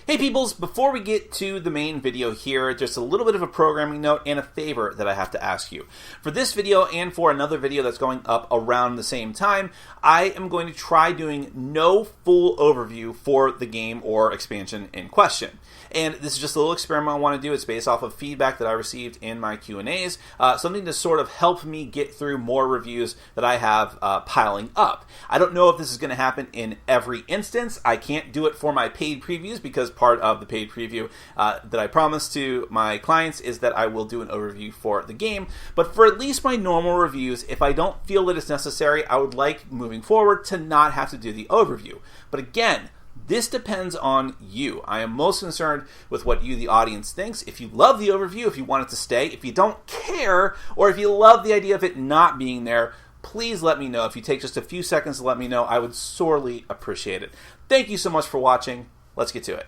Hey peoples, before we get to the main video here, just a little bit of a programming note and a favor that I have to ask you. For this video and for another video that's going up around the same time, I am going to try doing no full overview for the game or expansion in question. And this is just a little experiment I want to do. It's based off of feedback that I received in my Q&As, something to sort of help me get through more reviews that I have piling up. I don't know if this is going to happen in every instance. I can't do it for my paid previews because part of the paid preview that I promised to my clients is that I will do an overview for the game. But for at least my normal reviews, if I don't feel that it's necessary, I would like, moving forward, to not have to do the overview. But again, this depends on you. I am most concerned with what you, the audience, thinks. If you love the overview, if you want it to stay, if you don't care, or if you love the idea of it not being there, please let me know. If you take just a few seconds to let me know, I would sorely appreciate it. Thank you so much for watching. Let's get to it.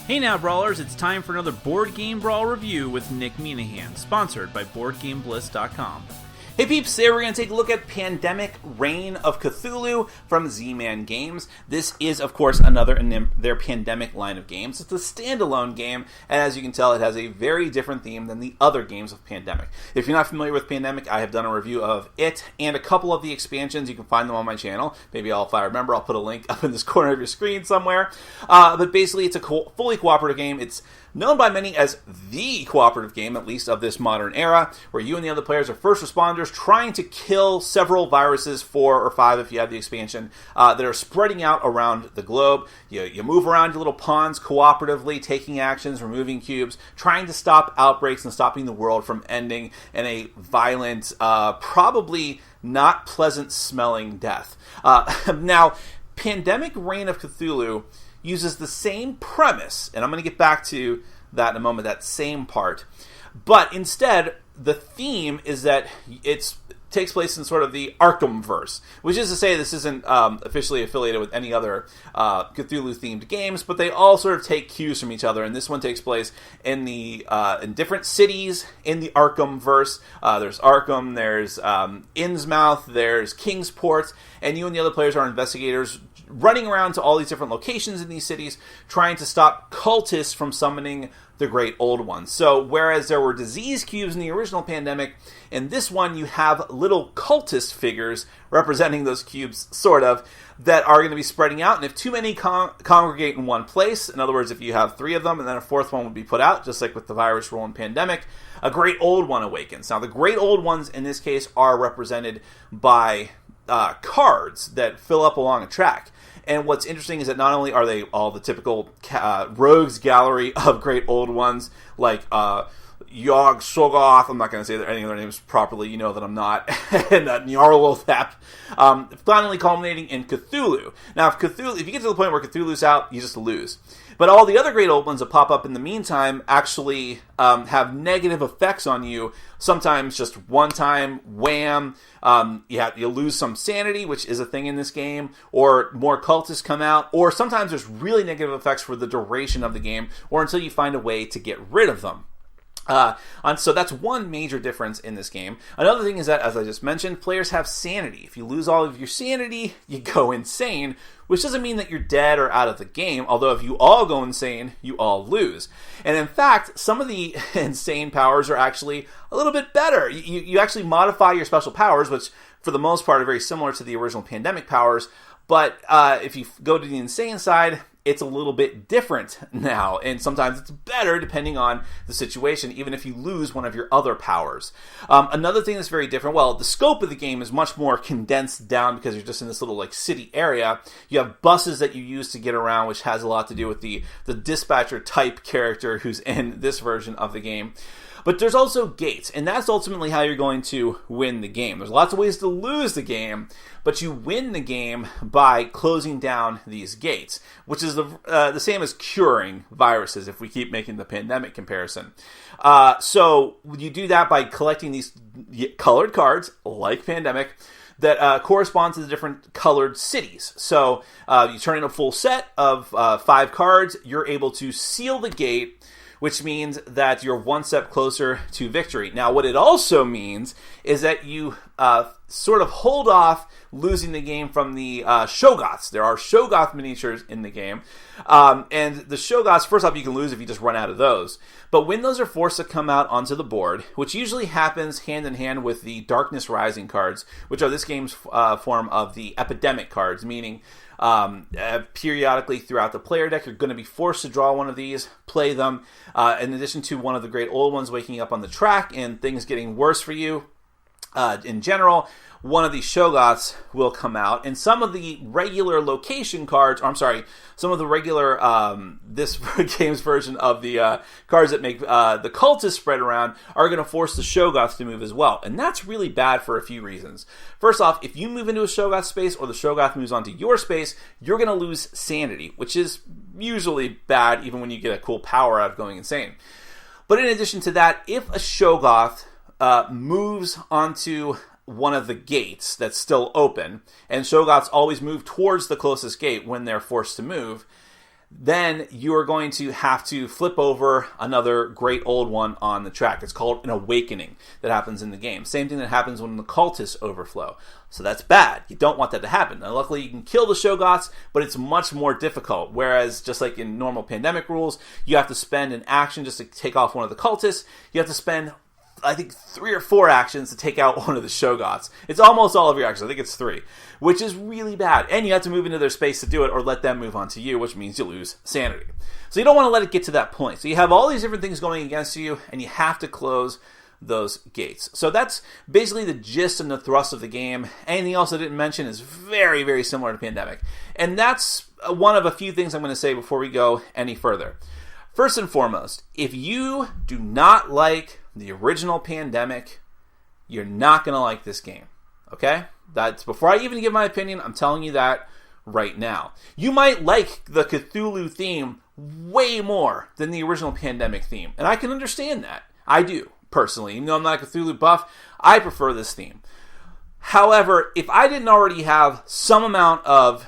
Hey now, Brawlers, it's time for another Board Game Brawl review with Nick Minahan, sponsored by BoardGameBliss.com. Hey peeps, today we're going to take a look at Epidemic Reign of Cthulhu from Z-Man Games. This is, of course, another in their Pandemic line of games. It's a standalone game, and as you can tell, it has a very different theme than the other games of Pandemic. If you're not familiar with Pandemic, I have done a review of it and a couple of the expansions. You can find them on my channel. Maybe if I remember, I'll put a link up in this corner of your screen somewhere. But basically, it's a fully cooperative game. It's known by many as the cooperative game, at least of this modern era, where you and the other players are first responders trying to kill several viruses, 4 or 5 if you have the expansion, that are spreading out around the globe. You move around your little pawns cooperatively, taking actions, removing cubes, trying to stop outbreaks and stopping the world from ending in a violent, probably not pleasant smelling death. Now, Pandemic Reign of Cthulhu uses the same premise, and I'm going to get back to that in a moment, that same part. But instead, the theme is that it takes place in sort of the Arkhamverse, which is to say this isn't officially affiliated with any other Cthulhu-themed games, but they all sort of take cues from each other, and this one takes place in in different cities in the Arkhamverse. There's Arkham, there's Innsmouth, there's Kingsport, and you and the other players are investigators running around to all these different locations in these cities, trying to stop cultists from summoning the Great Old Ones. So, whereas there were disease cubes in the original Pandemic, in this one you have little cultist figures representing those cubes, sort of, that are going to be spreading out, and if too many congregate in one place, in other words, if you have 3 of them, and then a 4th one would be put out, just like with the virus rule in Pandemic, a Great Old One awakens. Now, the Great Old Ones, in this case, are represented by cards that fill up along a track. And what's interesting is that not only are they all the typical rogues gallery of Great Old Ones, like Yog Soggoth, I'm not going to say any of their names properly, you know that I'm not, and Nyarlathotep, finally culminating in Cthulhu. Now, if you get to the point where Cthulhu's out, you just lose. But all the other Great Old Ones that pop up in the meantime actually have negative effects on you. Sometimes just one time, wham, you lose some sanity, which is a thing in this game, or more cultists come out, or sometimes there's really negative effects for the duration of the game, or until you find a way to get rid of them. So that's one major difference in this game. Another thing is that, as I just mentioned, players have sanity. If you lose all of your sanity, you go insane, which doesn't mean that you're dead or out of the game, although if you all go insane, you all lose. And in fact, some of the insane powers are actually a little bit better. You actually modify your special powers, which for the most part are very similar to the original Pandemic powers, but if you go to the insane side, it's a little bit different now, and sometimes it's better depending on the situation, even if you lose one of your other powers. Another thing that's very different, well, the scope of the game is much more condensed down because you're just in this little city area. You have buses that you use to get around, which has a lot to do with the dispatcher type character who's in this version of the game. But there's also gates, and that's ultimately how you're going to win the game. There's lots of ways to lose the game, but you win the game by closing down these gates, which is the same as curing viruses, if we keep making the Pandemic comparison. So you do that by collecting these colored cards, like Pandemic, that correspond to the different colored cities. So you turn in a full set of 5 cards, you're able to seal the gate, which means that you're one step closer to victory. Now, what it also means is that you sort of hold off losing the game from the Shoggoths. There are Shoggoth miniatures in the game. And the Shoggoths, first off, you can lose if you just run out of those. But when those are forced to come out onto the board, which usually happens hand in hand with the Darkness Rising cards, which are this game's form of the Epidemic cards, meaning periodically throughout the player deck, you're going to be forced to draw one of these, play them, in addition to one of the great old ones waking up on the track and things getting worse for you. In general, one of these Shoggoths will come out, and some of the regular location cards, some of the regular, this game's version of the cards that make the cultists spread around are going to force the Shoggoths to move as well. And that's really bad for a few reasons. First off, if you move into a Shoggoth space or the Shoggoth moves onto your space, you're going to lose Sanity, which is usually bad even when you get a cool power out of going insane. But in addition to that, if a Shoggoth moves onto one of the gates that's still open, and Shoggoths always move towards the closest gate when they're forced to move, then you are going to have to flip over another great old one on the track. It's called an awakening that happens in the game. Same thing that happens when the cultists overflow. So that's bad. You don't want that to happen. Now, luckily, you can kill the Shoggoths, but it's much more difficult. Whereas, just like in normal pandemic rules, you have to spend an action just to take off one of the cultists. You have to spend, I think, 3 or 4 actions to take out one of the Shoggoths. It's almost all of your actions. I think it's 3, which is really bad. And you have to move into their space to do it or let them move onto you, which means you lose Sanity. So you don't want to let it get to that point. So you have all these different things going against you, and you have to close those gates. So that's basically the gist and the thrust of the game. Anything else I didn't mention is very, very similar to Pandemic. And that's one of a few things I'm going to say before we go any further. First and foremost, if you do not like the original Pandemic, you're not going to like this game, okay? That's before I even give my opinion, I'm telling you that right now. You might like the Cthulhu theme way more than the original Pandemic theme, and I can understand that. I do, personally. Even though I'm not a Cthulhu buff, I prefer this theme. However, if I didn't already have some amount of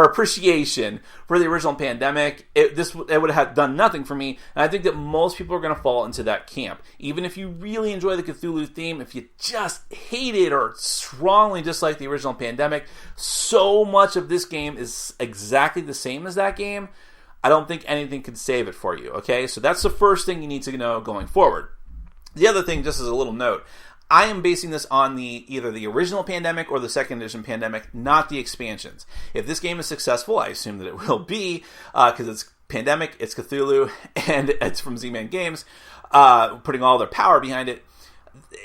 appreciation for the original Pandemic, it would have done nothing for me, and I think that most people are going to fall into that camp. Even if you really enjoy the Cthulhu theme, if you just hate it or strongly dislike the original Pandemic, so much of this game is exactly the same as that game, I don't think anything could save it for you, okay? So that's the first thing you need to know going forward. The other thing, just as a little note, I am basing this on either the original Pandemic or the second edition Pandemic, not the expansions. If this game is successful, I assume that it will be, because it's Pandemic, it's Cthulhu, and it's from Z-Man Games, putting all their power behind it.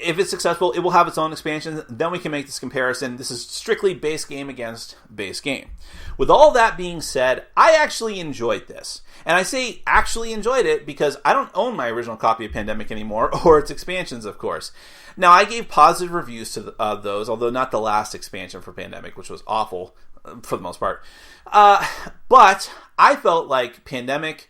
If it's successful, it will have its own expansions. Then we can make this comparison. This is strictly base game against base game. With all that being said, I actually enjoyed this. And I say actually enjoyed it because I don't own my original copy of Pandemic anymore, or its expansions, of course. Now, I gave positive reviews to those, although not the last expansion for Pandemic, which was awful for the most part. But I felt like Pandemic,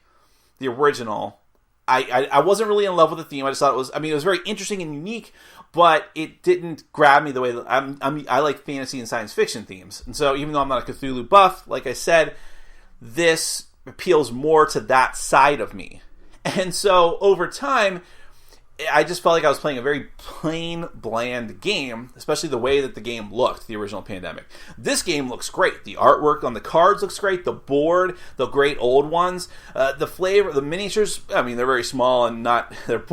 the original, I wasn't really in love with the theme. I just thought it was very interesting and unique, but it didn't grab me the way that I like fantasy and science fiction themes. And so even though I'm not a Cthulhu buff, like I said, this appeals more to that side of me. And so over time, I just felt like I was playing a very plain, bland game, especially the way that the game looked, the original Pandemic. This game looks great. The artwork on the cards looks great. The board, the great old ones, the flavor, the miniatures, I mean, they're very small and they're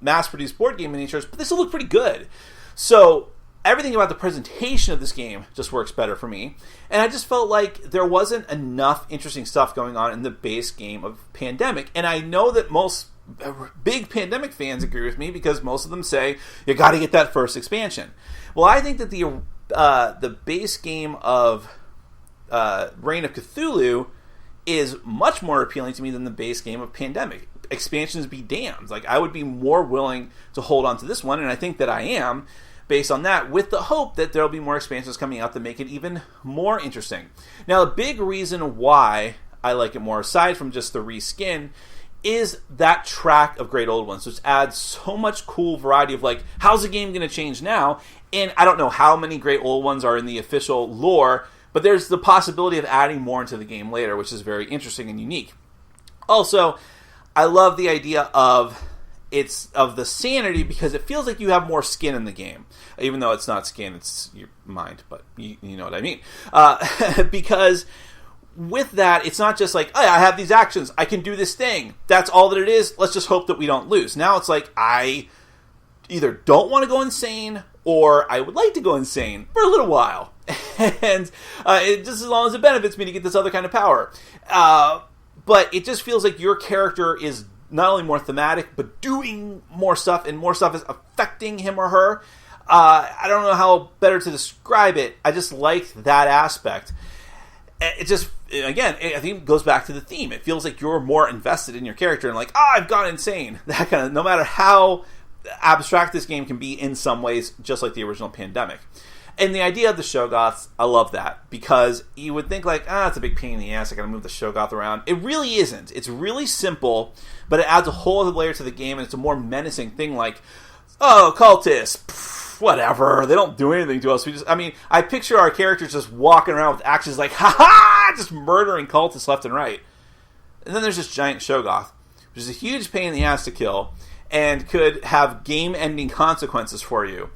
mass-produced board game miniatures, but they still look pretty good. So everything about the presentation of this game just works better for me. And I just felt like there wasn't enough interesting stuff going on in the base game of Pandemic. And I know that most big Pandemic fans agree with me because most of them say you got to get that first expansion. Well, I think that the base game of Reign of Cthulhu is much more appealing to me than the base game of Pandemic. Expansions be damned. Like, I would be more willing to hold on to this one, and I think that I am, based on that, with the hope that there'll be more expansions coming out that make it even more interesting. Now, the big reason why I like it more, aside from just the reskin, is that track of great old ones, which adds so much cool variety of, like, how's the game going to change now? And I don't know how many great old ones are in the official lore, But there's the possibility of adding more into the game later, which is very interesting and unique. Also, I love the idea of the sanity, because it feels like you have more skin in the game, even though it's not skin, it's your mind, but you know what I mean. Because with that, it's not just like, oh, I have these actions, I can do this thing, that's all that it is, let's just hope that we don't lose. Now it's like, I either don't want to go insane, or I would like to go insane for a little while. And just as long as it benefits me to get this other kind of power. But it just feels like your character is not only more thematic, but doing more stuff, and more stuff is affecting him or her. I don't know how better to describe it. I just liked that aspect. It just, again, I think it goes back to the theme. It feels like you're more invested in your character and like, I've gone insane. That kind of, no matter how abstract this game can be in some ways, just like the original Pandemic. And the idea of the Shoggoths, I love that, because you would think like, it's a big pain in the ass, I gotta move the Shoggoth around. It really isn't. It's really simple, but it adds a whole other layer to the game, and it's a more menacing thing like, oh, cultists, whatever, they don't do anything to us. I picture our characters just walking around with axes like, ha-ha, just murdering cultists left and right. And then there's this giant Shoggoth, which is a huge pain in the ass to kill, and could have game-ending consequences for you.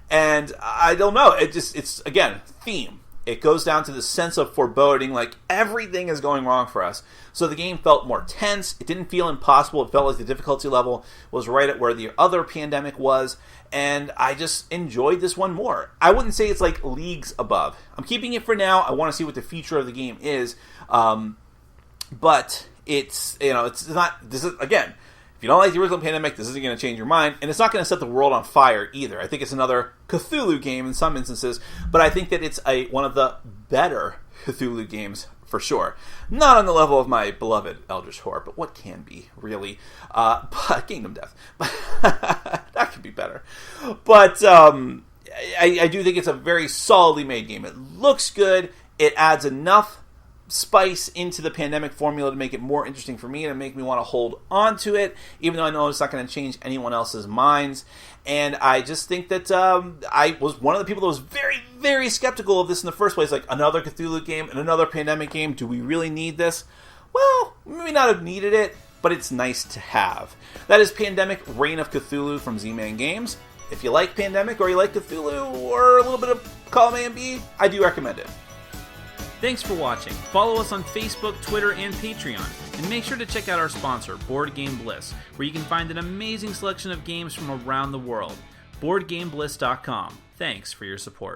And I don't know, it's again, theme. It goes down to the sense of foreboding, like everything is going wrong for us. So the game felt more tense, it didn't feel impossible, it felt like the difficulty level was right at where the other Pandemic was, and I just enjoyed this one more. I wouldn't say it's like leagues above. I'm keeping it for now, I want to see what the future of the game is, but it's not, this is, again, if you don't like the original Pandemic, this isn't going to change your mind, and it's not going to set the world on fire either. I think it's another Cthulhu game in some instances, but I think that it's one of the better Cthulhu games for sure. Not on the level of my beloved Eldritch Horror, but what can be, really? But Kingdom Death. That could be better. But I do think it's a very solidly made game. It looks good. It adds enough spice into the Pandemic formula to make it more interesting for me and make me want to hold on to it, even though I know it's not going to change anyone else's minds. And I just think that I was one of the people that was very, very skeptical of this in the first place. Like, another Cthulhu game and another Pandemic game, do we really need this? Well, we may not have needed it, but it's nice to have. That is Pandemic Reign of Cthulhu from Z-Man Games. If you like Pandemic, or you like Cthulhu, or a little bit of column A and B, I do recommend it. Thanks for watching. Follow us on Facebook, Twitter, and Patreon. And make sure to check out our sponsor, Board Game Bliss, where you can find an amazing selection of games from around the world. BoardGameBliss.com. Thanks for your support.